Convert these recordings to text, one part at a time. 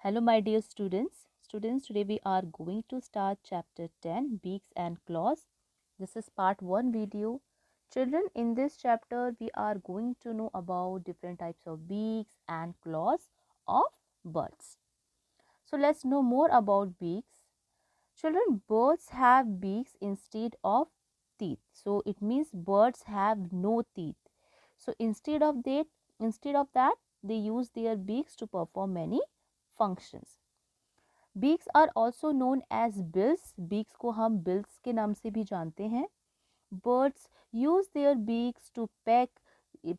Hello my dear students. Students, today we are going to start chapter 10, Beaks and Claws. This is part 1 video. Children, in this chapter we are going to know about different types of beaks and claws of birds. So let's know more about beaks. Children, birds have beaks instead of teeth. So it means birds have no teeth. So instead of that, they use their beaks to perform many functions. Beaks are also known as bills. Beaks को हम bills के नाम से भी जानते हैं. Birds use their beaks to peck.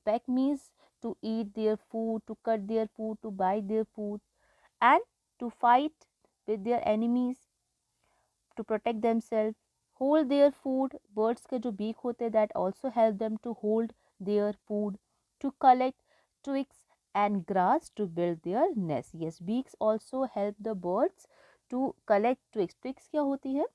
Peck means to eat their food, to cut their food, to bite their food and to fight with their enemies, to protect themselves. Hold their food. Birds के जो बीक होते हैं that also help them to hold their food. To collect twigs and grass to build their nest. Yes, beaks also help the birds to collect twigs. Twigs क्या होती है?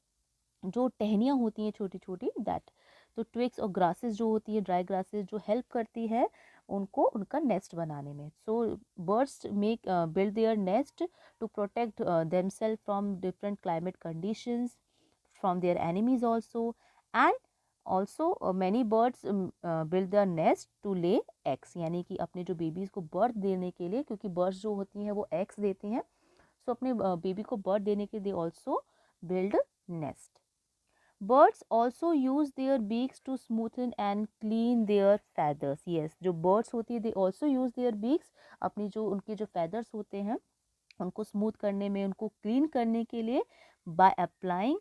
जो टहनियाँ होती हैं छोटी छोटी, दैट. तो ट्विग्स और ग्रासेस जो होती है, ड्राई ग्रासेस, जो हेल्प करती है उनको उनका नेस्ट बनाने में. So birds make build their nest to protect themselves from different climate conditions, from their enemies also. And also many birds build their nest to lay eggs, यानी कि अपने जो बेबीज़ को बर्थ देने के लिए, क्योंकि बर्ड्स जो होती हैं वो एग्स देती हैं. सो अपने बेबी को बर्थ देने के लिए they also build nest. Birds also use their beaks to smoothen and clean their feathers. Yes, जो birds होती है they also use their beaks, अपनी जो उनके जो feathers होते हैं उनको स्मूथ करने में, उनको क्लीन करने के लिए, by applying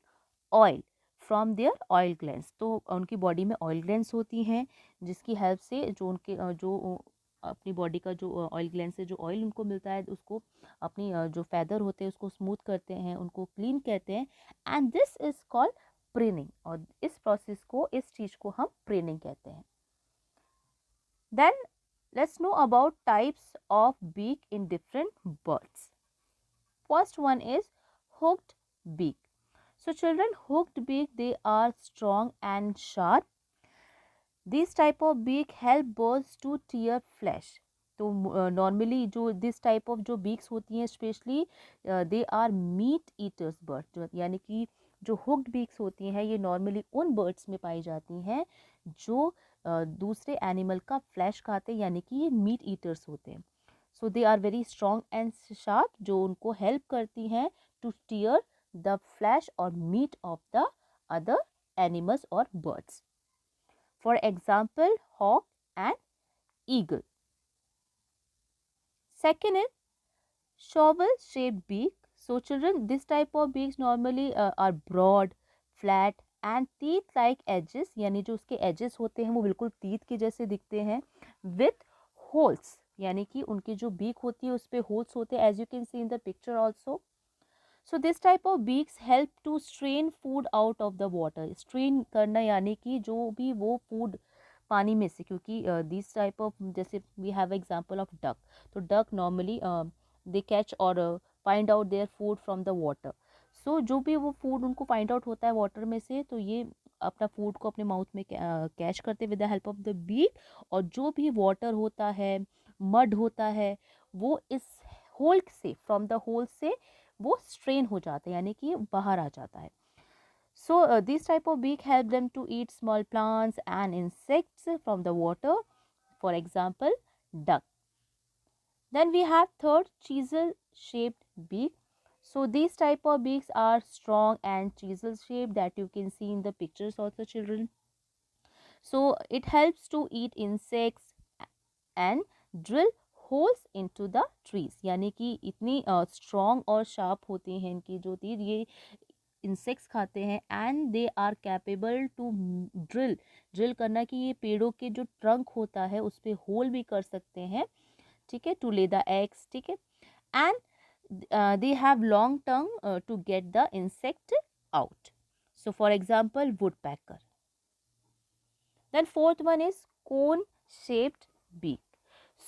oil from their oil glands. तो उनकी बॉडी में ऑयल ग्लैंड्स होती हैं जिसकी हेल्प से जो उनके जो अपनी बॉडी का जो ऑयल ग्लैंड से जो ऑयल उनको मिलता है उसको अपनी जो फैदर होते हैं उसको स्मूथ करते हैं, उनको क्लीन कहते हैं. एंड दिस इज कॉल्ड प्रेनिंग, और इस प्रोसेस को, इस चीज़ को हम प्रेनिंग कहते हैं. Then let's know about types of beak in different birds. First one is hooked beak. So children, hooked beak, they are strong and sharp. These type of beak help birds to tear flesh. तो normally जो this type of जो beaks होती हैं specially they are meat eaters bird, यानी कि जो hooked beaks होती हैं ये नॉर्मली उन बर्ड्स में पाई जाती हैं जो दूसरे एनिमल का फ्लैश खाते हैं, यानी कि ये मीट ईटर्स होते हैं. So they are very strong and sharp, जो उनको हेल्प करती हैं टू टीयर द फ्लैश और meat of the other animals और birds. For example, hawk and eagle. Second is shovel-shaped beak. So children, this type of beaks normally are broad, flat and teeth-like edges. यानी जो उसके edges होते हैं वो बिल्कुल teeth के जैसे दिखते हैं. With holes, यानी कि उनकी जो beak होती है उस पे holes होते हैं, as you can see in the picture also. So this type of beaks help to strain food out of the water. Strain करना यानी कि जो भी वो food पानी में से, क्योंकि दिस टाइप ऑफ, जैसे we have example of duck. तो डक नॉर्मली दे कैच और find out their food from the water. So जो भी वो फूड उनको फाइंड आउट होता है वाटर में से, तो ये अपना फूड को अपने माउथ में कैच करते with the help of the beak. और जो भी वाटर होता है, मड होता है, वो इस होल से, फ्रॉम द होल से वो स्ट्रेन हो जाता है, यानी कि बाहर आ जाता है. So this type of beak help them to eat small plants and insects from the water. For example, duck. Then we have third, chisel shaped beak. So these type of beaks are strong and chisel shaped, that you can see in the pictures also, children. So it helps to eat insects and drill holes into the trees, यानी कि इतनी strong और sharp होती हैं इनकी जो तीर, ये इंसेक्ट्स खाते हैं. And they are capable to drill करना, कि ये पेड़ों के जो ट्रंक होता है उस पर होल भी कर सकते हैं, ठीक है, टू ले द एग्स, ठीक है. And they have long tongue to get the insect out. So for example woodpecker. Then fourth one is cone shaped beak.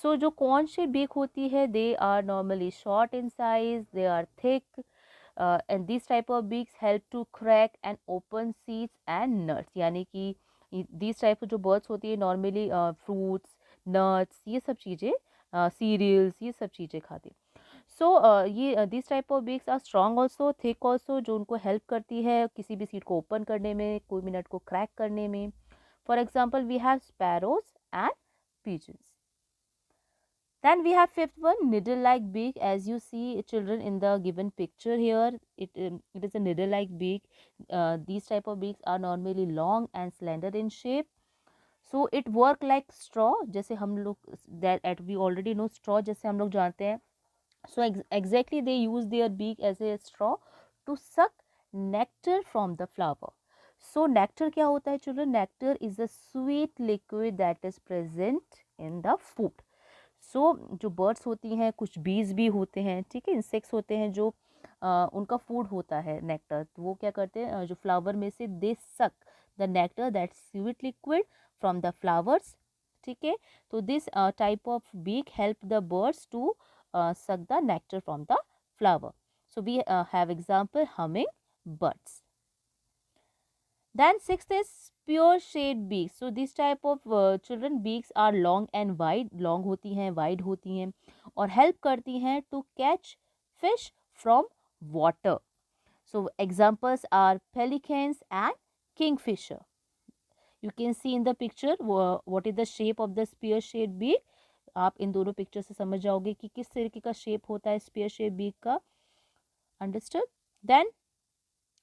So जो कॉर्न शेप बीक होती है, they are normally short in size, they are thick, and this type of beaks help to crack and open seeds and nuts, यानी कि this type जो birds होती है normally fruits, nuts, ये सब चीज़ें, सीरियल्स, ये सब चीज़ें खाती. सो ये this type of beaks are strong also, thick also, जो उनको हेल्प करती है किसी भी सीड को ओपन करने में, कोई भी नट को क्रैक करने में. For example we have sparrows and pigeons. Then we have fifth one, needle-like beak. As you see, children, in the given picture here, it is a needle-like beak. These type of beaks are normally long and slender in shape. So it work like straw. जैसे हम लोग that we already know straw, जैसे हम लोग जानते हैं. So exactly they use their beak as a straw to suck nectar from the flower. So nectar क्या होता है children? Nectar is a sweet liquid that is present in the food. जो birds होती हैं, कुछ बीज भी होते हैं, ठीक है, इंसेक्ट्स होते हैं जो उनका फूड होता है नेक्टर, तो वो क्या करते हैं, जो फ्लावर में से they suck the nectar that sweet liquid from the flowers. ठीक है, तो this type of beak help the birds to suck the nectar from the flower. So we have example humming birds. Then sixth is pure shade beaks. So this type of children beaks are long and wide. Long होती हैं, wide होती हैं और help करती हैं to catch fish from water. So examples are pelicans and kingfisher. You can see in the picture what is the shape of the spear shaped beak. आप इन दोनों picture से समझ जाओगे कि किस तरीके का शेप होता है स्पीयर शेप बीक का. Understood. Then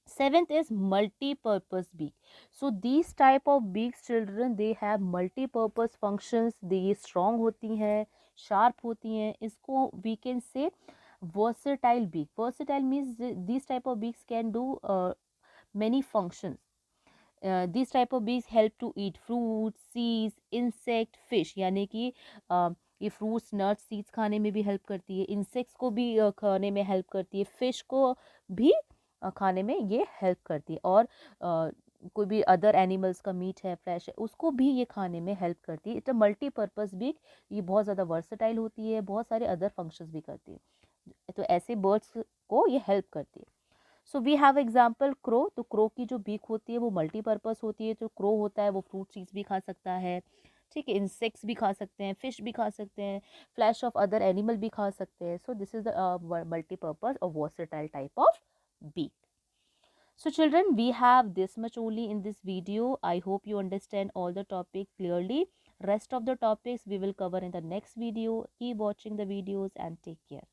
seventh is multi-purpose beak. So these type of beaks children, they have multi-purpose functions. ये strong होती हैं, sharp होती हैं. इसको we can say versatile beak. Versatile means these type of beaks can do many functions. These type of beaks help to eat fruits, seeds, insect, fish. यानी कि ये fruits, nuts, seeds खाने में भी हेल्प करती है, इंसेक्ट्स को भी खाने में हेल्प करती है, फिश को भी खाने में ये हेल्प करती है, और कोई भी अदर एनिमल्स का मीट है, फ्लैश है, उसको भी ये खाने में हेल्प करती है. It's a multipurpose beak. ये बहुत ज़्यादा वर्सेटाइल होती है, बहुत सारे अदर फंक्शंस भी करती है, तो ऐसे बर्ड्स को ये हेल्प करती है. So we have example crow. तो क्रो की जो बीक होती है वो मल्टीपर्पज़ होती है. जो क्रो होता है वो फ्रूट सीड्स भी खा सकता है, ठीक है, इंसेक्ट्स भी खा सकते हैं, फिश भी खा सकते हैं, फ्लैश ऑफ अदर एनिमल भी खा सकते हैं. So this is the multipurpose और versatile type of beak. So children, we have this much only in this video. I hope you understand all the topics clearly. Rest of the topics we will cover in the next video. Keep watching the videos and take care.